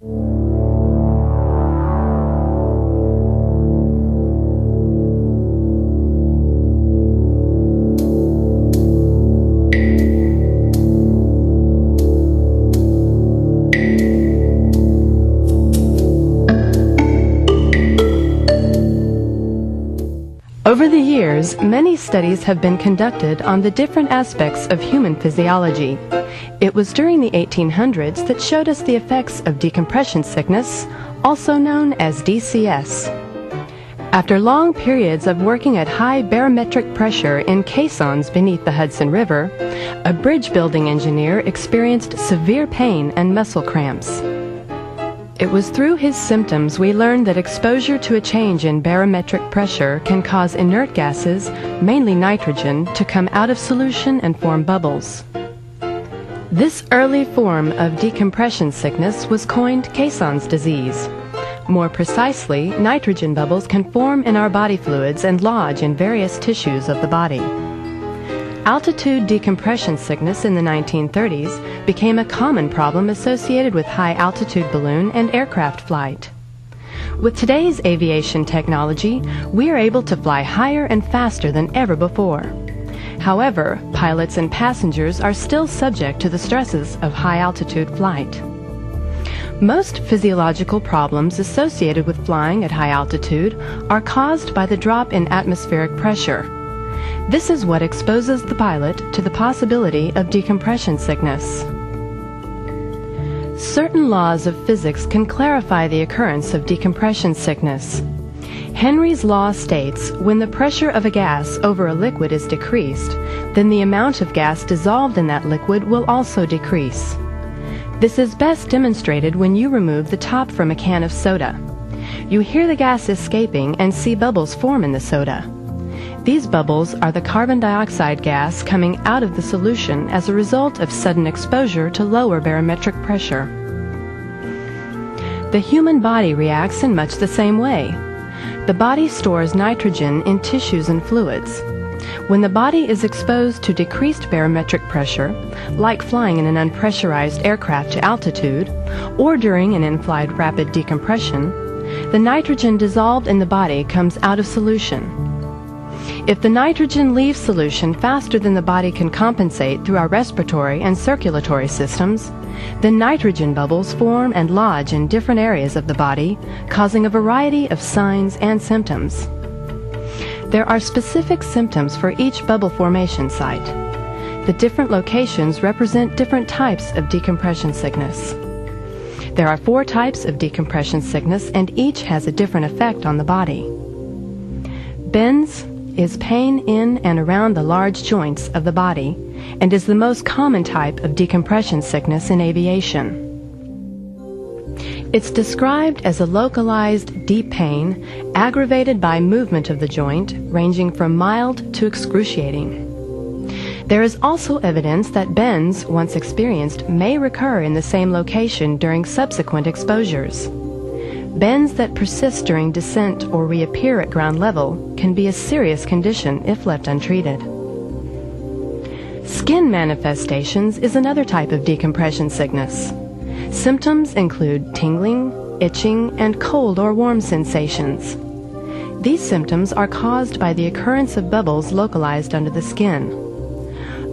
Over the years, many studies have been conducted on the different aspects of human physiology. It was during the 1800s that showed us the effects of decompression sickness, also known as DCS. After long periods of working at high barometric pressure in caissons beneath the Hudson River, a bridge building engineer experienced severe pain and muscle cramps. It was through his symptoms we learned that exposure to a change in barometric pressure can cause inert gases, mainly nitrogen, to come out of solution and form bubbles. This early form of decompression sickness was coined caisson's disease. More precisely, nitrogen bubbles can form in our body fluids and lodge in various tissues of the body. Altitude decompression sickness in the 1930s became a common problem associated with high-altitude balloon and aircraft flight. With today's aviation technology, we are able to fly higher and faster than ever before. However, pilots and passengers are still subject to the stresses of high-altitude flight. Most physiological problems associated with flying at high altitude are caused by the drop in atmospheric pressure. This is what exposes the pilot to the possibility of decompression sickness. Certain laws of physics can clarify the occurrence of decompression sickness. Henry's law states when the pressure of a gas over a liquid is decreased, then the amount of gas dissolved in that liquid will also decrease. This is best demonstrated when you remove the top from a can of soda. You hear the gas escaping and see bubbles form in the soda. These bubbles are the carbon dioxide gas coming out of the solution as a result of sudden exposure to lower barometric pressure. The human body reacts in much the same way. The body stores nitrogen in tissues and fluids. When the body is exposed to decreased barometric pressure, like flying in an unpressurized aircraft to altitude, or during an in-flight rapid decompression, the nitrogen dissolved in the body comes out of solution. If the nitrogen leaves solution faster than the body can compensate through our respiratory and circulatory systems, then nitrogen bubbles form and lodge in different areas of the body, causing a variety of signs and symptoms. There are specific symptoms for each bubble formation site. The different locations represent different types of decompression sickness. There are 4 types of decompression sickness, and each has a different effect on the body. Bends is pain in and around the large joints of the body and is the most common type of decompression sickness in aviation. It's described as a localized deep pain aggravated by movement of the joint ranging from mild to excruciating. There is also evidence that bends, once experienced, may recur in the same location during subsequent exposures. Bends that persist during descent or reappear at ground level can be a serious condition if left untreated. Skin manifestations is another type of decompression sickness. Symptoms include tingling, itching, and cold or warm sensations. These symptoms are caused by the occurrence of bubbles localized under the skin.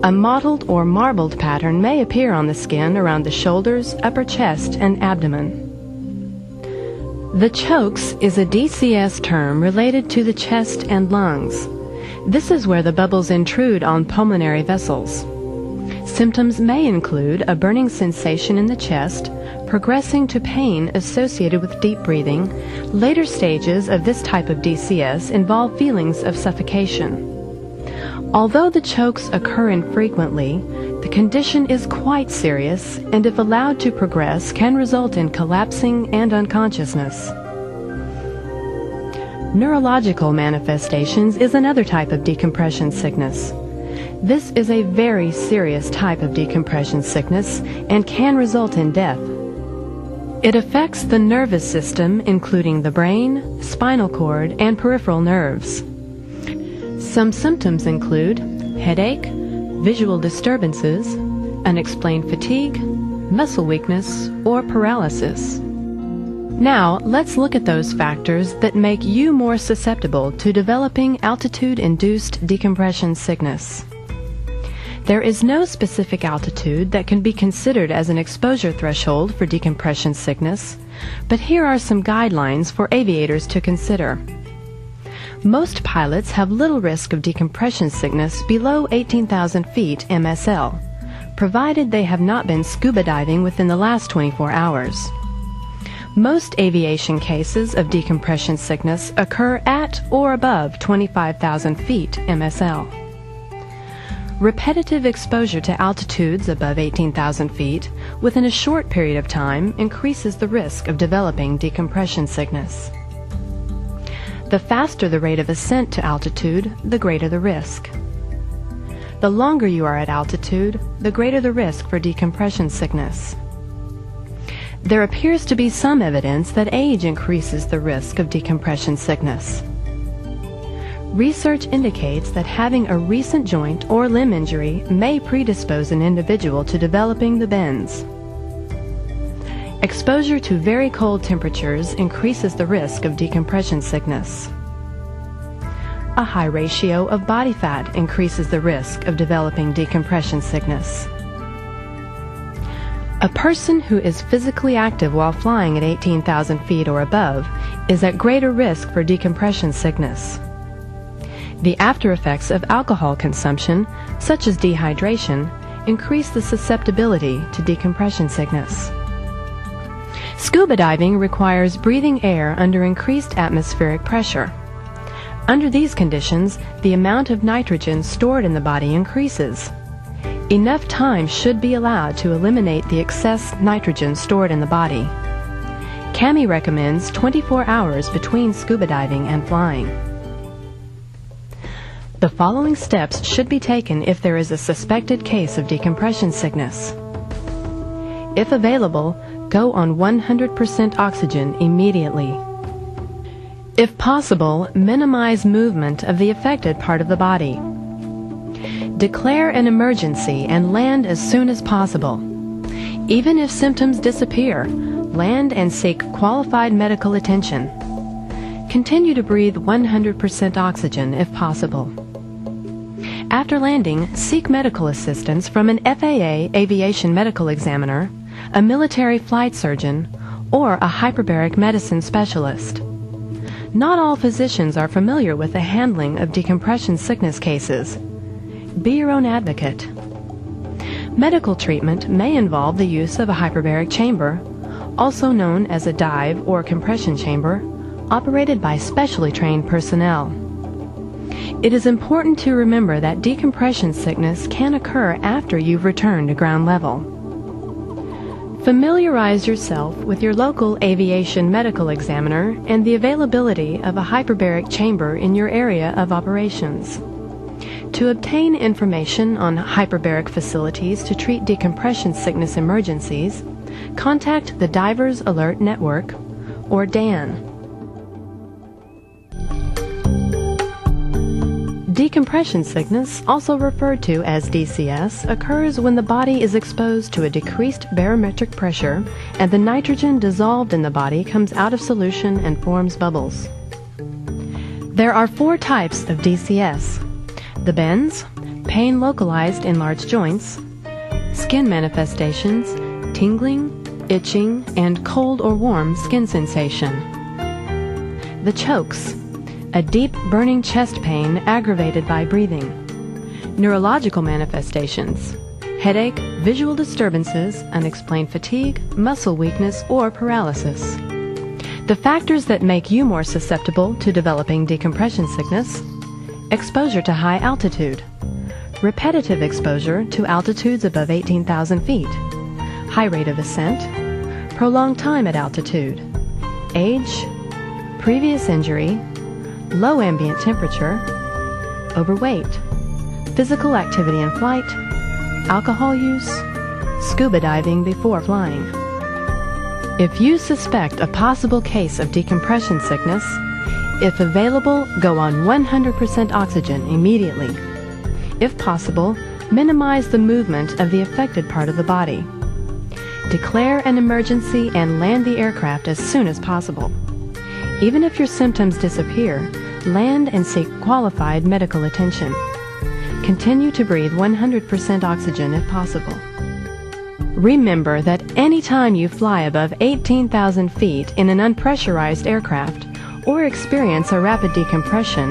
A mottled or marbled pattern may appear on the skin around the shoulders, upper chest, and abdomen. The chokes is a DCS term related to the chest and lungs. This is where the bubbles intrude on pulmonary vessels. Symptoms may include a burning sensation in the chest, progressing to pain associated with deep breathing. Later stages of this type of DCS involve feelings of suffocation. Although the chokes occur infrequently, the condition is quite serious and, if allowed to progress, can result in collapsing and unconsciousness. Neurological manifestations is another type of decompression sickness. This is a very serious type of decompression sickness and can result in death. It affects the nervous system, including the brain, spinal cord, and peripheral nerves. Some symptoms include headache, visual disturbances, unexplained fatigue, muscle weakness, or paralysis. Now, let's look at those factors that make you more susceptible to developing altitude-induced decompression sickness. There is no specific altitude that can be considered as an exposure threshold for decompression sickness, but here are some guidelines for aviators to consider. Most pilots have little risk of decompression sickness below 18,000 feet MSL, provided they have not been scuba diving within the last 24 hours. Most aviation cases of decompression sickness occur at or above 25,000 feet MSL. Repetitive exposure to altitudes above 18,000 feet within a short period of time increases the risk of developing decompression sickness. The faster the rate of ascent to altitude, the greater the risk. The longer you are at altitude, the greater the risk for decompression sickness. There appears to be some evidence that age increases the risk of decompression sickness. Research indicates that having a recent joint or limb injury may predispose an individual to developing the bends. Exposure to very cold temperatures increases the risk of decompression sickness. A high ratio of body fat increases the risk of developing decompression sickness. A person who is physically active while flying at 18,000 feet or above is at greater risk for decompression sickness. The after effects of alcohol consumption, such as dehydration, increase the susceptibility to decompression sickness. Scuba diving requires breathing air under increased atmospheric pressure. Under these conditions, the amount of nitrogen stored in the body increases. Enough time should be allowed to eliminate the excess nitrogen stored in the body. CAMI recommends 24 hours between scuba diving and flying. The following steps should be taken if there is a suspected case of decompression sickness. If available, go on 100% oxygen immediately. If possible, minimize movement of the affected part of the body. Declare an emergency and land as soon as possible. Even if symptoms disappear, land and seek qualified medical attention. Continue to breathe 100% oxygen if possible. After landing, seek medical assistance from an FAA aviation medical examiner, a military flight surgeon, or a hyperbaric medicine specialist. Not all physicians are familiar with the handling of decompression sickness cases. Be your own advocate. Medical treatment may involve the use of a hyperbaric chamber, also known as a dive or compression chamber, operated by specially trained personnel. It is important to remember that decompression sickness can occur after you've returned to ground level. Familiarize yourself with your local aviation medical examiner and the availability of a hyperbaric chamber in your area of operations. To obtain information on hyperbaric facilities to treat decompression sickness emergencies, contact the Divers Alert Network, or DAN. Decompression sickness, also referred to as DCS, occurs when the body is exposed to a decreased barometric pressure and the nitrogen dissolved in the body comes out of solution and forms bubbles. There are 4 types of DCS: the bends, pain localized in large joints, skin manifestations, tingling, itching, and cold or warm skin sensation. The chokes, a deep burning chest pain aggravated by breathing. Neurological manifestations, headache, visual disturbances, unexplained fatigue, muscle weakness, or paralysis. The factors that make you more susceptible to developing decompression sickness: exposure to high altitude, repetitive exposure to altitudes above 18,000 feet, high rate of ascent, prolonged time at altitude, age, previous injury, low ambient temperature, overweight, physical activity in flight, alcohol use, scuba diving before flying. If you suspect a possible case of decompression sickness, if available, go on 100% oxygen immediately. If possible, minimize the movement of the affected part of the body. Declare an emergency and land the aircraft as soon as possible. Even if your symptoms disappear, land and seek qualified medical attention. Continue to breathe 100% oxygen if possible. Remember that any time you fly above 18,000 feet in an unpressurized aircraft or experience a rapid decompression,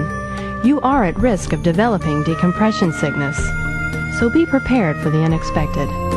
you are at risk of developing decompression sickness. So be prepared for the unexpected.